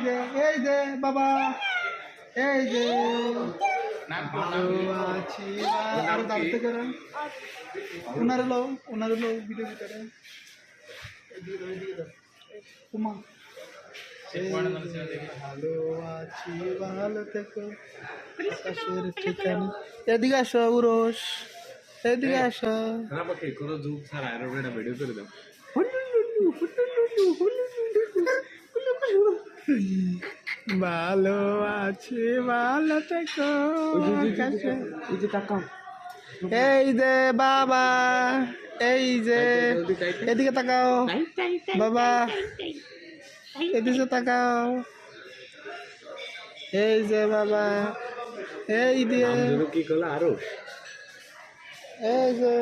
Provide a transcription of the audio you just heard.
যে বাবা এই যে ভালো আছি আর দাঁড়াতে করেন ওনার লো ভিডিও ভিতরে কুমা ভালো আছি ভালো থেকো আকাশের ঠিকানা এদিকে আসো উরস এদিকে আসো কোনো যুগ ছাড়া একটা ভিডিও করে দাও ভালো আছি ভালো থেকো এই যে বাবা এই যে এদিকে তাকাও বাবা এদিকে তাকাও এই যে বাবা এই দিয়ে কি করলো আরো এই যে